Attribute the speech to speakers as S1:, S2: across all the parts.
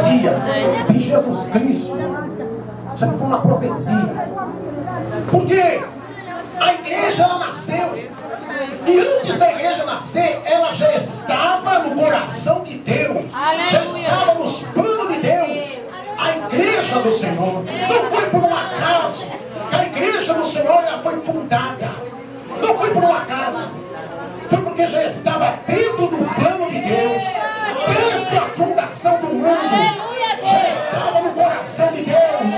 S1: profecia de Jesus Cristo. Isso aqui foi uma profecia. Porque a igreja, ela nasceu. E antes da igreja nascer, ela já estava no coração de Deus. Já estava nos planos de Deus. A igreja do Senhor não foi por um acaso. A igreja do Senhor, ela foi fundada. Não foi por um acaso. Foi porque já estava dentro do plano de Deus. Desde a fundação do mundo, já estava no coração de Deus.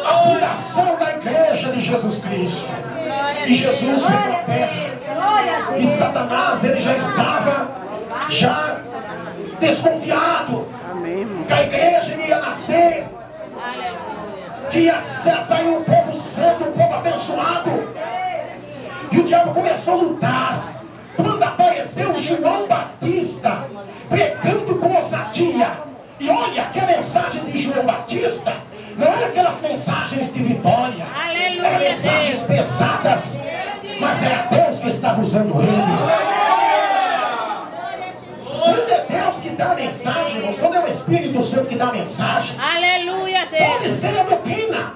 S1: A fundação da igreja de Jesus Cristo. E Jesus veio à terra. E Satanás, ele já estava desconfiado que a igreja ia nascer, que ia sair um povo santo, um povo abençoado. E o diabo começou a lutar. Quando apareceu João Batista pregando com ousadia, e olha que a mensagem de João Batista não era aquelas mensagens de vitória, eram mensagens pesadas, mas era Deus que estava usando ele. Quando é Deus que dá a mensagem, irmãos, quando é o Espírito Santo que dá a mensagem,
S2: aleluia, Deus.
S1: Pode ser a doutrina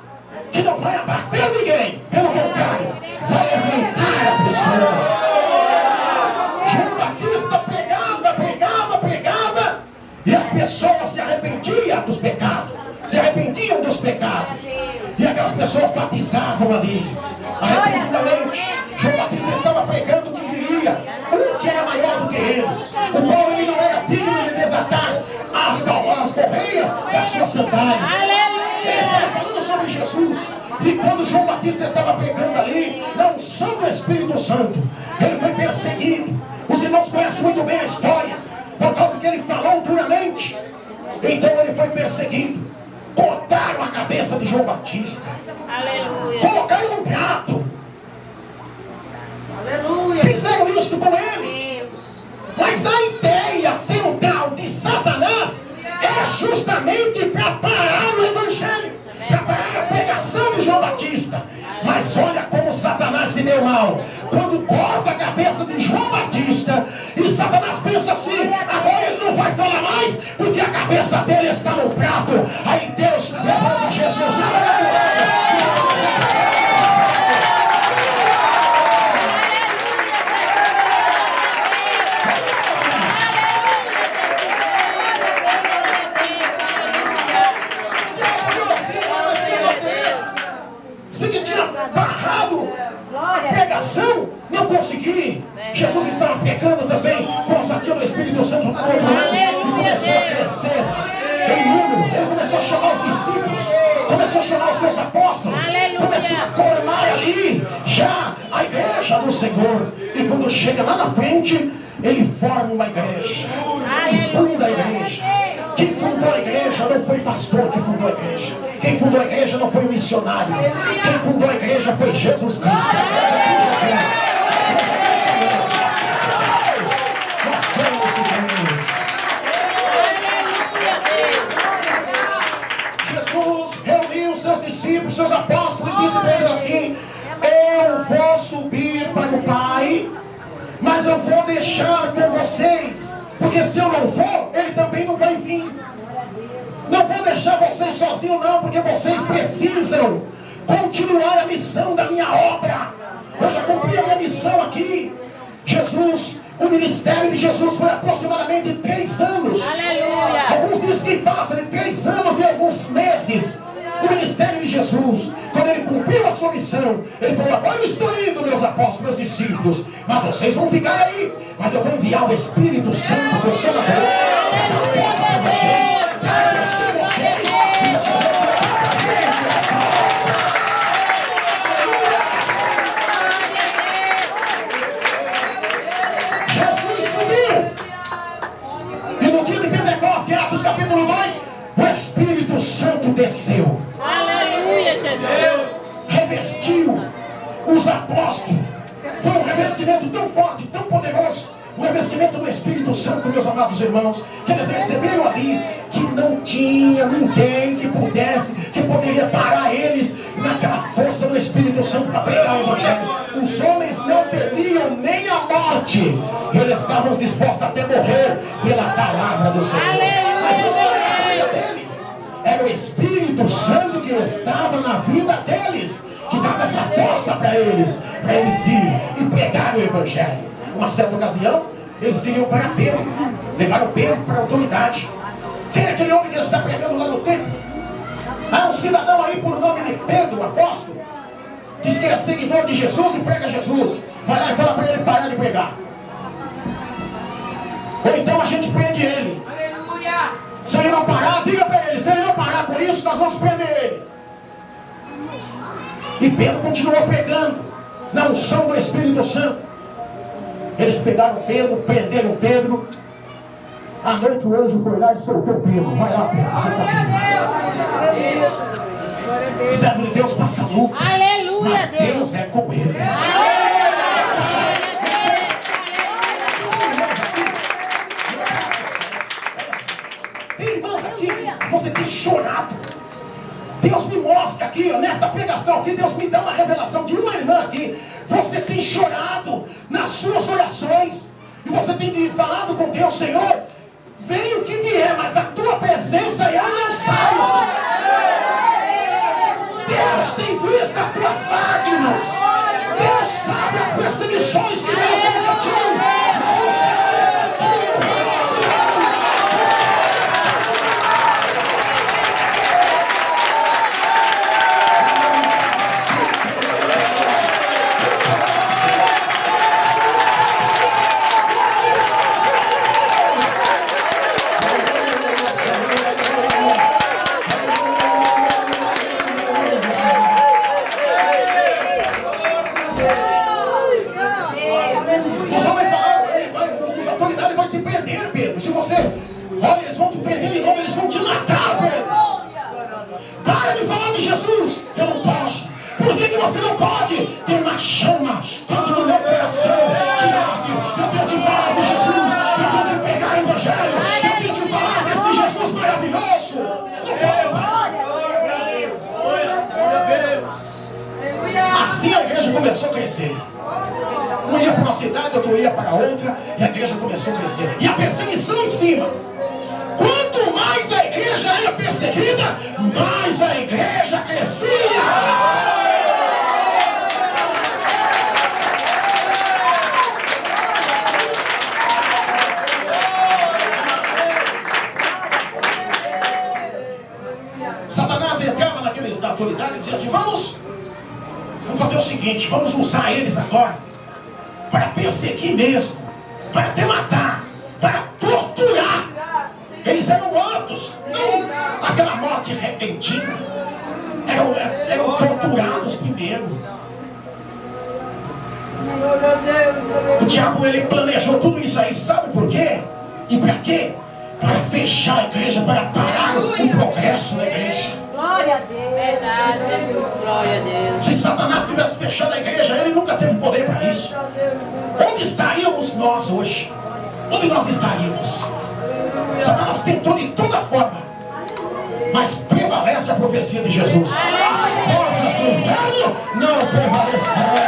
S1: que não vai abater ninguém, pelo contrário, vai levantar a pessoa. João Batista pregava, e as pessoas se arrependiam dos pecados, e aquelas pessoas batizavam ali, arrependidamente. João Batista estava pregando que viria um que era maior do que ele, o qual ele não era digno de desatar as correias das suas sandálias. Ele estava falando sobre Jesus. E quando João Batista estava pregando ali, na unção do Espírito Santo, ele foi perseguido. Os irmãos conhecem muito bem a história, por causa que ele falou duramente. Então ele foi perseguido. Cortaram a cabeça de João Batista.
S2: Aleluia.
S1: Colocaram num prato. Aleluia. Fizeram isso com ele. Mas a ideia central de Satanás é justamente para parar o evangelho, para parar a pregação de João Batista. Mas olha como Satanás se deu mal. Quando corta a cabeça de João Batista, e Satanás pensa assim: agora ele não vai falar mais, porque a cabeça dele está no prato. Aí Deus levanta Jesus lá na glória. Você que tinha barrado a pregação, não consegui. Jesus estava pregando também com a ousadia do Espírito Santo lá no outro lado, e começou a crescer em número. Ele começou a chamar os discípulos, começou a chamar os seus apóstolos, começou a formar ali já a igreja do Senhor. E quando chega lá na frente, ele forma uma igreja e funda a igreja. Quem fundou a igreja não foi pastor que fundou a igreja. Quem fundou a igreja não foi o missionário. Quem fundou a igreja foi Jesus Cristo. A igreja foi Jesus. Nós somos de Deus. Jesus reuniu seus discípulos, seus apóstolos, e disse para eles assim: eu vou subir para o Pai, mas eu vou deixar com vocês, porque se eu não for, ele também não vai vir. Não vou deixar vocês sozinhos não, porque vocês precisam continuar a missão da minha obra. Eu já cumpri a minha missão aqui. Jesus, o ministério de Jesus foi aproximadamente 3 anos.
S2: Aleluia.
S1: Alguns dizem que passa de 3 anos e alguns meses. O ministério de Jesus, quando ele cumpriu a sua missão, ele falou: agora eu estou indo, meus apóstolos, meus discípulos, mas vocês vão ficar aí, mas eu vou enviar o Espírito Santo, Consolador, para dar força para vocês, para investir em vocês, e vocês vão colocar para frente esta obra. Jesus subiu, e no dia de Pentecostes, Atos capítulo 2, o Espírito Santo desceu.
S2: Aleluia, Jesus.
S1: Revestiu os apóstolos. Foi um revestimento tão forte, tão poderoso, o revestimento do Espírito Santo, meus amados irmãos, que eles receberam ali, que não tinha ninguém que poderia parar eles naquela força do Espírito Santo para pregar o Evangelho. Os homens não temiam nem a morte, eles estavam dispostos até morrer pela palavra do Senhor. Mas isso não era estava na vida deles, que dava essa força para eles ir e pregar o Evangelho. Uma certa ocasião, eles queriam parar Pedro, levaram Pedro para a autoridade. Quem é aquele homem que está pregando lá no templo? Há um cidadão aí por nome de Pedro, apóstolo, diz que é seguidor de Jesus e prega Jesus. Vai lá e fala para ele parar de pregar. Ou então a gente prende ele.
S3: Aleluia.
S1: Se ele não parar, diga para ele, se ele não parar com isso, nós vamos prender ele. E Pedro continuou pregando na unção do Espírito Santo. Eles pegaram Pedro, prenderam Pedro. À noite o anjo foi lá e soltou Pedro. Vai lá, Pedro, você está aqui. Servo de Deus passa luta.
S2: Aleluia,
S1: Mas
S2: Deus.
S1: Deus é com ele. Tem irmãos aqui, você tem chorado. Deus me mostra aqui, ó, nesta pregação aqui, Deus me dá uma revelação de uma irmã aqui. Você tem chorado nas suas orações. E você tem falado com Deus, Senhor, vem o que vier, mas da tua presença eu não saio, Senhor. Deus tem visto as tuas lágrimas. Deus sabe as perseguições que vêm contra ti. Mas o Senhor é contigo. Se você, olha, eles vão te prender de novo, eles vão te matar, Pedro. Para de falar de Jesus. Eu não posso. Por que você não pode? Tem uma chama dentro do meu coração que arde. Eu tenho que falar de Jesus. Eu tenho que pegar o Evangelho. Eu tenho que falar desse Jesus maravilhoso. Não posso parar. Assim a igreja começou a crescer. Um ia para uma cidade, outro ia para outra, e a igreja começou a crescer. E a perseguição em cima. Quanto mais a igreja era perseguida, mais a igreja crescia. Satanás entrava naqueles da autoridade e dizia assim, vamos fazer o seguinte, vamos usar eles agora para perseguir mesmo, para até matar, para torturar. Eles eram mortos, não aquela morte repentina, eram torturados primeiro. O diabo, ele planejou tudo isso aí, sabe por quê? E para quê? Para fechar a igreja, para parar o progresso da igreja.
S2: Glória a Deus. Verdade, Jesus. Glória a Deus.
S1: Se Satanás tivesse fechado a igreja, ele nunca teve poder para isso. Onde estaríamos nós hoje? Onde nós estaríamos? Satanás tentou de toda forma, mas prevalece a profecia de Jesus. As portas do inferno não prevalecerão.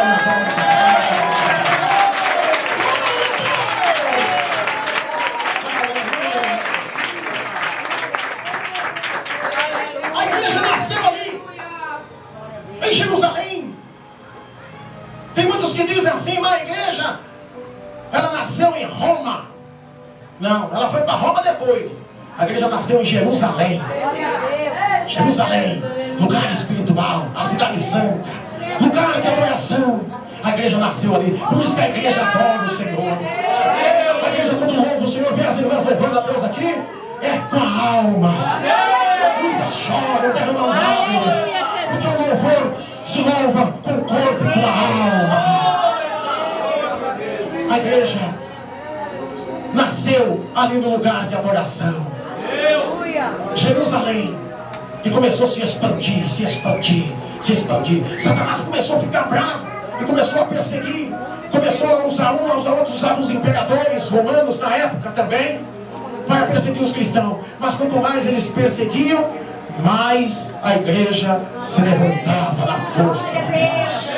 S1: A igreja nasceu ali, em Jerusalém. Tem muitos que dizem assim, mas a igreja, ela nasceu em Roma. Não, ela foi para Roma depois. A igreja nasceu em Jerusalém. Jerusalém, lugar espiritual, a cidade santa, lugar de adoração. A igreja nasceu ali. Por isso que a igreja adora o Senhor. A igreja, quando louva o Senhor, vê as irmãs louvando a Deus aqui, é com a alma. Muitas choram, derramam lágrimas, porque o louvor se louva com o corpo e com a alma. A igreja nasceu ali no lugar de adoração, Jerusalém, e começou a se expandir, se expandir, se expandir. Satanás começou a ficar bravo e começou a perseguir, começou a usar uns aos outros, usava os imperadores romanos na época também para perseguir os cristãos. Mas quanto mais eles perseguiam, mais a igreja se levantava na força de Deus,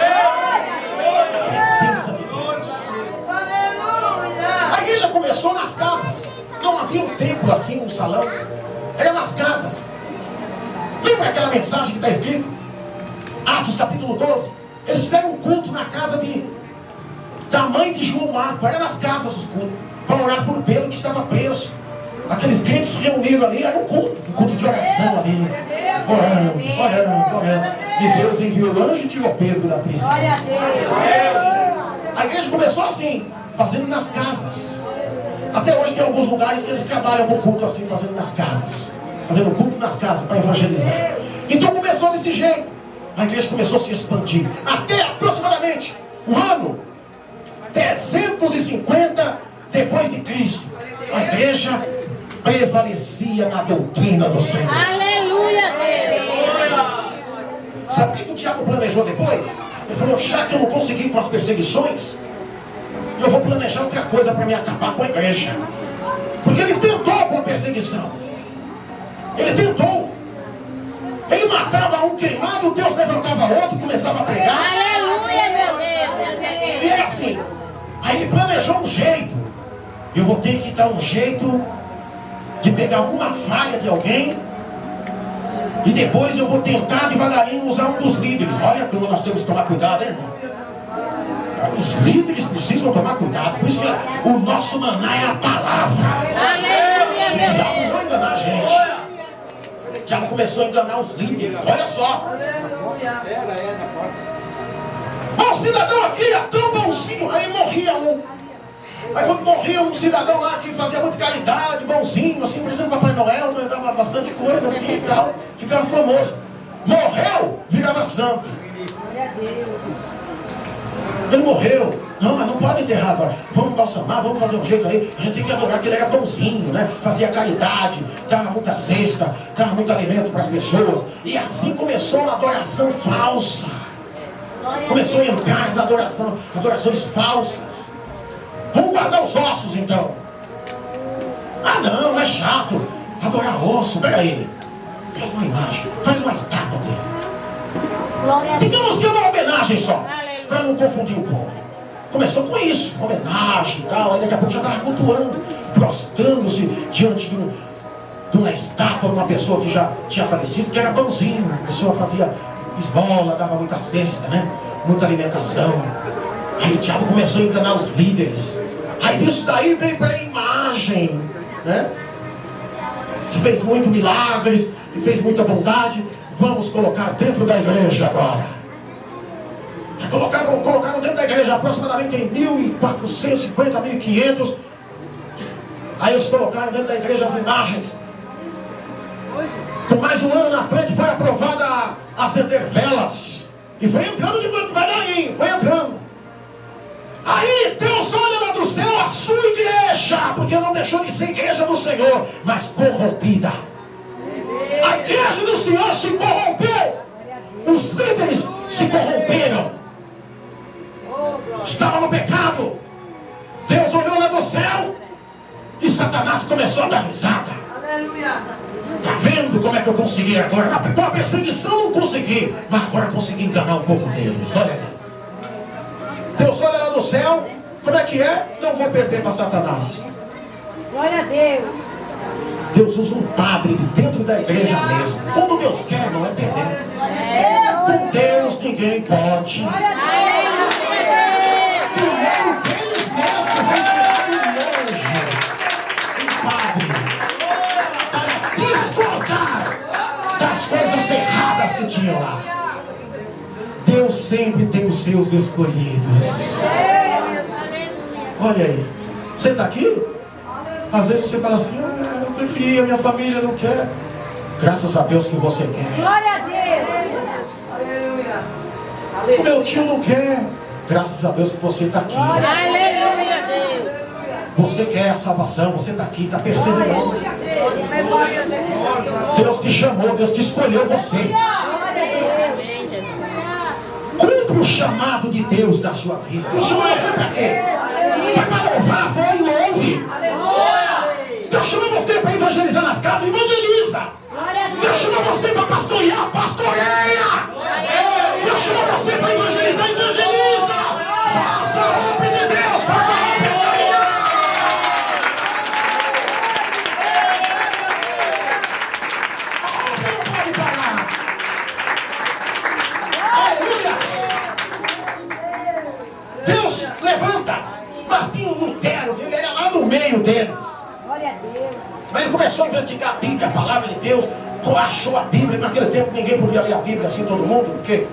S1: a presença de Deus. A igreja começou nas casas. Não havia um templo assim, um salão. Era nas casas. Lembra aquela mensagem que está escrita? Atos capítulo 12. Eles fizeram um culto na casa da mãe de João Marcos. Era nas casas os cultos, para orar por Pedro que estava preso. Aqueles crentes se reuniram ali, era um culto de oração ali. Orando. E Deus enviou o anjo e tirou Pedro da prisão. A igreja começou assim, fazendo nas casas. Até hoje tem alguns lugares que eles trabalham com culto assim, fazendo nas casas. Fazendo culto nas casas para evangelizar. Então começou desse jeito. A igreja começou a se expandir. Até aproximadamente o ano 350 depois de Cristo. A igreja prevalecia na doutrina do Senhor.
S2: Aleluia, Deus.
S1: Sabe o que o diabo planejou depois? Ele falou, já que eu não consegui com as perseguições, eu vou planejar outra coisa para me acabar com a igreja. Porque ele tentou com a perseguição. Ele tentou. Ele matava um queimado, Deus levantava outro, começava a pregar.
S2: Aleluia, meu Deus.
S1: E é assim. Aí ele planejou um jeito. Eu vou ter que dar um jeito de pegar alguma falha de alguém. E depois eu vou tentar devagarinho usar um dos líderes. Olha como nós temos que tomar cuidado, hein, irmão? Os líderes precisam tomar cuidado. Por isso que o nosso maná é a palavra.
S2: Aleluia,
S1: O
S2: meu
S1: diabo
S2: Deus.
S1: não vai enganar a gente. O diabo começou a enganar os líderes. Olha só. O cidadão aqui é tão bonzinho. Aí morria um. Aí quando morria um cidadão lá que fazia muita caridade, bonzinho, assim, parecendo Papai Noel, né, dava bastante coisa assim e tal, ficava famoso. Morreu, virava santo. Ele morreu. Não, mas não pode enterrar agora. Vamos balsamar, vamos fazer um jeito aí. A gente tem que adorar que ele era bonzinho, né? Fazia caridade, dava muita cesta, dava muito alimento para as pessoas. E assim começou a adoração falsa. Começou a entrar as adorações falsas. Vamos guardar os ossos então. Ah não, é chato adorar osso. Peraí, faz uma imagem, faz uma estátua dele. Digamos que é uma homenagem só, para não confundir o povo. Começou com isso, homenagem e tal. Aí daqui a pouco já estava cultuando, prostrando-se diante de uma estátua de uma pessoa que já tinha falecido, que era bonzinho. A pessoa fazia esmola, dava muita cesta, né? Muita alimentação. Aí o diabo começou a enganar os líderes. Aí disso daí veio para a imagem, né? Se fez muito milagres e fez muita bondade. Vamos colocar dentro da igreja agora. Colocaram dentro da igreja aproximadamente em 1450, 1500. Aí eles colocaram dentro da igreja as imagens. Com mais um ano na frente foi aprovada a acender velas. E foi entrando devagarinho, foi entrando. Aí Deus olha lá do céu a sua igreja, porque não deixou de ser igreja do Senhor, mas corrompida. A igreja do Senhor se corrompeu. Os líderes se corromperam. Estava no pecado. Deus olhou lá do céu e Satanás começou a dar risada. Está vendo como é que eu consegui agora? Com a perseguição não consegui, mas agora consegui enganar um pouco deles. Olha aí. Deus olha lá do céu, como é que é? Não vou perder para Satanás.
S2: Glória a Deus.
S1: Deus usa um padre de dentro da igreja mesmo. Quando Deus quer, não é perder. Com Deus ninguém pode. Primeiro deles mesmo vem tirar um monge, um padre, para discordar das coisas erradas que tinham lá. Deus sempre tem os seus escolhidos. Olha aí. Você está aqui? Às vezes você fala assim, eu não queria, minha família não quer. Graças a Deus que você quer.
S2: Glória a Deus.
S1: O meu tio não quer. Graças a Deus que você está aqui.
S2: Aleluia, Deus.
S1: Você quer a salvação, você está aqui, está perseverando. Deus te chamou, Deus te escolheu você. Cumpre o chamado de Deus da sua vida. Deus chamou você para quê? Vai para louvar, vai e louve. Deus chamou você para evangelizar nas casas, evangeliza. Deus chamou você para pastorear, pastoreia. Deus chamou você para evangelizar, evangeliza. Faça a obra de Deus, faça a obra de Deus. A obra não pode parar. investigar a Bíblia, a palavra de Deus, achou a Bíblia. Naquele tempo ninguém podia ler a Bíblia assim, todo mundo, porque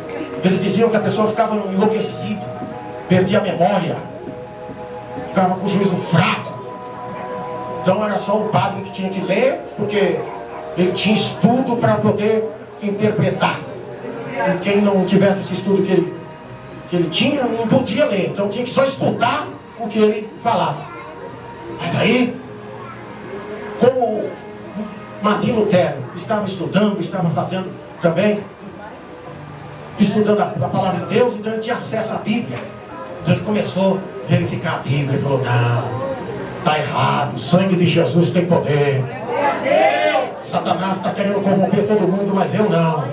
S1: eles diziam que a pessoa ficava enlouquecida, perdia a memória, ficava com o juízo fraco. Então era só o padre que tinha que ler, porque ele tinha estudo para poder interpretar. E quem não tivesse esse estudo que ele tinha, não podia ler. Então tinha que só escutar o que ele falava. Mas aí, como Martinho Lutero estava estudando, estava fazendo também, estudando a palavra de Deus, então ele tinha acesso à Bíblia. Então ele começou a verificar a Bíblia e falou: não, está errado, o sangue de Jesus tem poder. Satanás está querendo corromper todo mundo, mas eu não.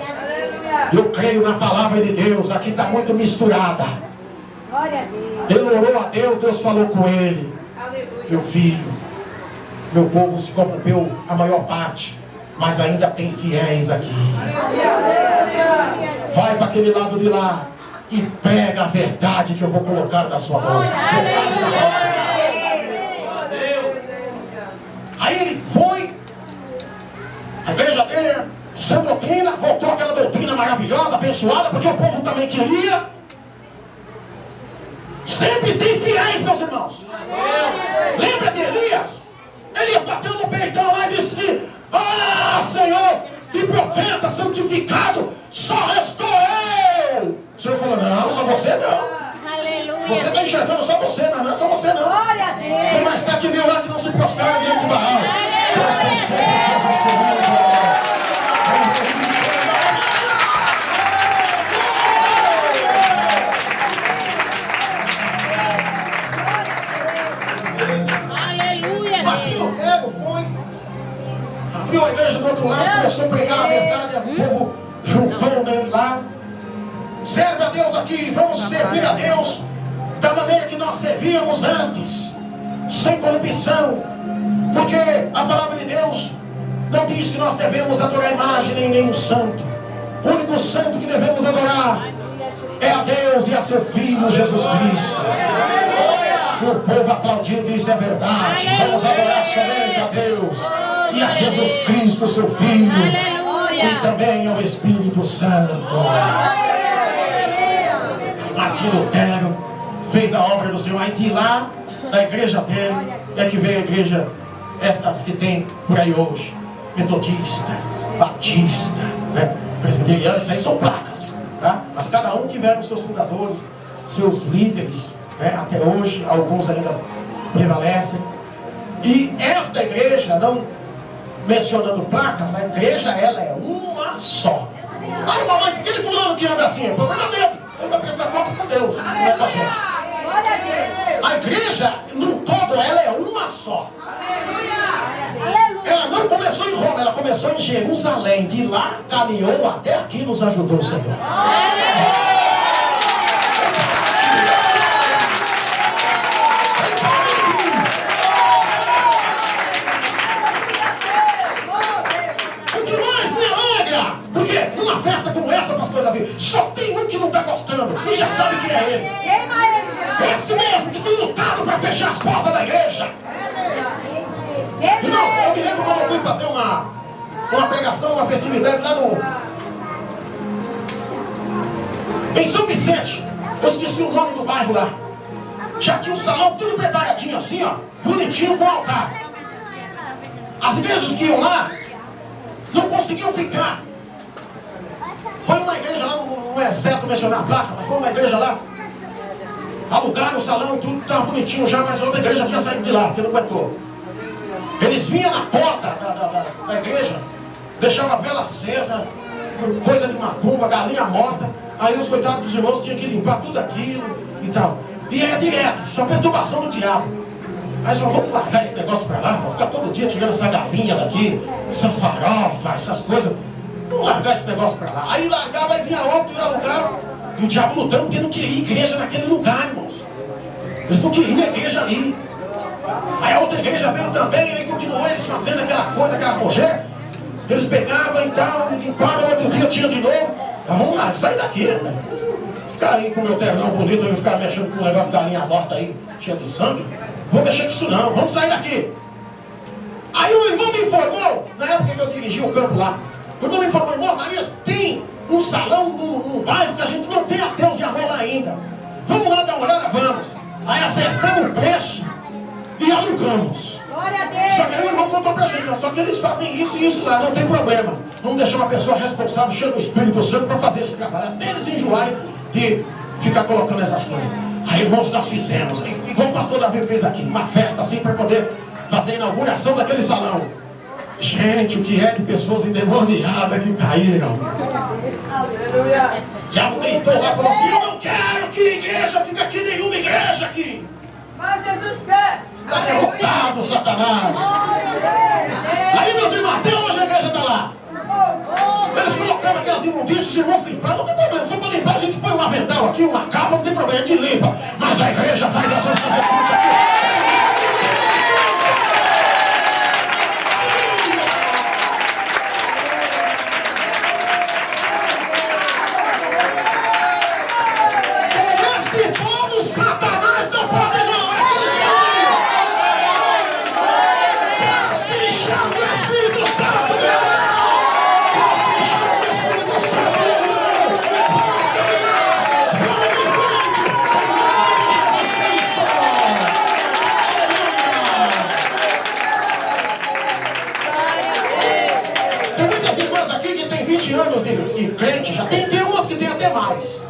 S1: Eu creio na palavra de Deus. Aqui está muito misturada. Ele orou a Deus, Deus falou com ele: meu filho, meu povo se corrompeu a maior parte, mas ainda tem fiéis aqui. Vai para aquele lado de lá e pega a verdade que eu vou colocar na sua mão. Aí ele foi, a igreja dele, sem doutrina, voltou aquela doutrina maravilhosa, abençoada, porque o povo também queria. Sempre tem fiéis, meus irmãos. Lembra de Elias? Elias bateu no peitão lá e disse: ah, Senhor, que profeta santificado, só restou eu. O Senhor falou: não, só você não. Você está enxergando só você, não é só você não. Tem mais 7 mil lá que não se prostraram diante de Baal. Prostem sempre seus instrumentos. Martinho Lutero foi, abriu a igreja do outro lado, começou a pregar a verdade, o povo juntou nele lá. Serve a Deus aqui, vamos servir a Deus da maneira que nós servíamos antes, sem corrupção, porque a palavra de Deus não diz que nós devemos adorar a imagem nem nenhum santo. O único santo que devemos adorar é a Deus e a seu Filho Jesus Cristo. E o povo aplaudiu e disse: é verdade, vamos adorar somente a Deus e a Jesus Cristo, seu Filho, e também ao Espírito Santo. Martinho Lutero fez a obra do Senhor. Aí de lá, da igreja dele, é que veio a igreja, estas que tem por aí hoje: metodista, batista, né? Presbiteriana. Isso aí são placas, tá? Mas cada um tiveram seus fundadores, seus líderes, né? Até hoje, alguns ainda prevalecem. E esta igreja, não mencionando placas, a igreja, ela é uma só. Ah, irmão, mas aquele fulano que anda assim, é problema dele. Ele vai prestar conta com Deus, não é com a gente. A igreja, no todo, ela é uma só. Ela não começou em Roma, ela começou em Jerusalém. De lá caminhou até aqui, nos ajudou o Senhor. O que mais me alegra? Porque numa festa como essa, pastor Davi, só tem um que não está gostando. Você já sabe quem é ele. Esse mesmo que tem lutado para fechar as portas da igreja. Irmãos, eu me lembro quando eu fui fazer uma pregação, uma festividade lá em São Vicente. Eu esqueci o nome do bairro lá. Já tinha um salão tudo preparadinho assim, ó, bonitinho, com altar. As igrejas que iam lá não conseguiam ficar. Foi uma igreja lá, não é certo mencionar a placa, mas foi uma igreja lá. Alugaram o salão, tudo estava bonitinho já, mas a outra igreja tinha saído de lá, porque não aguentou. Eles vinham na porta da igreja, deixavam a vela acesa, coisa de macumba, galinha morta. Aí os coitados dos irmãos tinham que limpar tudo aquilo e tal. E era direto, só perturbação do diabo. Aí só vamos largar esse negócio pra lá, vamos ficar todo dia tirando essa galinha daqui, essa farofa, essas coisas. Vamos largar esse negócio pra lá. Aí largava, aí vinha outro e alugava. E o diabo lutando porque não queria igreja naquele lugar, irmãos. Eles não queriam igreja ali. Aí a outra igreja veio também, aí continuou eles fazendo aquela coisa, aquelas nojeiras. Eles pegavam e tal, limpavam, outro dia tinha de novo. Mas vamos lá, sai daqui, né? Ficar aí com o meu ternão bonito, eu ficar mexendo com um negócio de galinha morta aí, cheio de sangue. Não vou mexer com isso não, vamos sair daqui. Aí o irmão me informou, na época que eu dirigi o campo lá, o irmão me informou, irmão Osarias, tem um salão no bairro que a gente não tem até os Yamó lá ainda. Vamos lá dar uma olhada, vamos. Aí acertamos o preço e alugamos. Só que aí o irmão contou pra gente, só que eles fazem isso e isso lá, não tem problema. Não deixar uma pessoa responsável, cheia do Espírito Santo, para fazer esse trabalho. Até eles enjoarem de ficar colocando essas coisas. Aí, irmãos, nós fizemos. Igual o pastor Davi fez aqui, uma festa assim para poder fazer a inauguração daquele salão. Gente, o que é de pessoas endemoniadas que caíram.
S2: Aleluia.
S1: O diabo deitou lá e falou assim: eu não quero que igreja fique aqui, nenhuma igreja aqui.
S2: Mas Jesus quer.
S1: Está derrotado, Satanás. Aí, meus irmãos, até hoje a igreja está lá. Eles colocaram aquelas imundícias, os irmãos limparam, não tem problema. Se for para limpar, a gente põe um avental aqui, uma capa, não tem problema, a gente limpa. Mas a igreja vai dar seus sacerdotes aqui. Satanás não pode não, é aquele que Deus te chama o Espírito Santo, meu irmão. Deus te chama o Espírito Santo, meu irmão. Vamos caminhar, vamos em frente, em nome de Jesus Cristo. Tem muitas irmãs aqui que tem 20 anos de crente, já tem umas que tem até mais.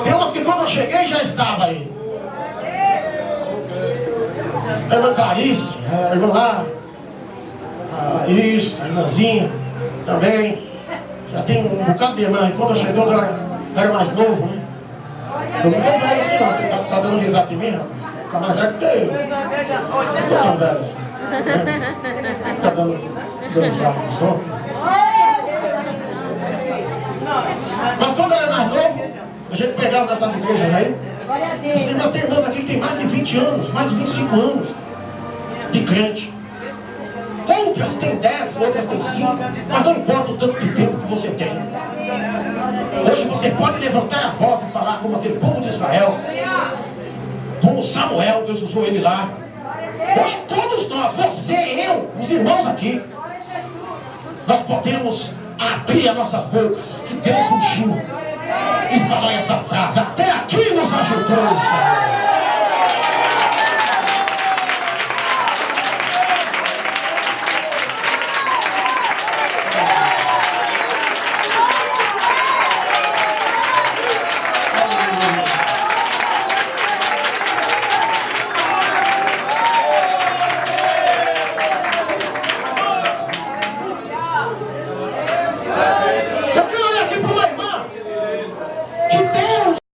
S1: Tem umas que quando eu cheguei já estava aí. A irmã Clarice, a irmã lá, a Iris, a irmãzinha também. Já tem um bocado de irmã. E quando eu cheguei eu era mais novo, né? Eu não tô velho assim não. Você tá dando risada de mim, rapaz? Tá mais velho que eu. Não tô tão velho assim. Tá dando sarro pro sol. Mas quando eu era mais novo, a gente pegava nessas igrejas aí. Mas tem irmãs aqui que tem mais de 20 anos, mais de 25 anos de crente. Outras tem 10, outras tem 5, mas não importa o tanto de tempo que você tem. Hoje você pode levantar a voz e falar como aquele povo de Israel, como Samuel, Deus usou ele lá. Hoje todos nós, você, eu, os irmãos aqui, nós podemos abrir as nossas bocas, que Deus ungiu, e falar essa frase: até aqui nos ajudou o Senhor.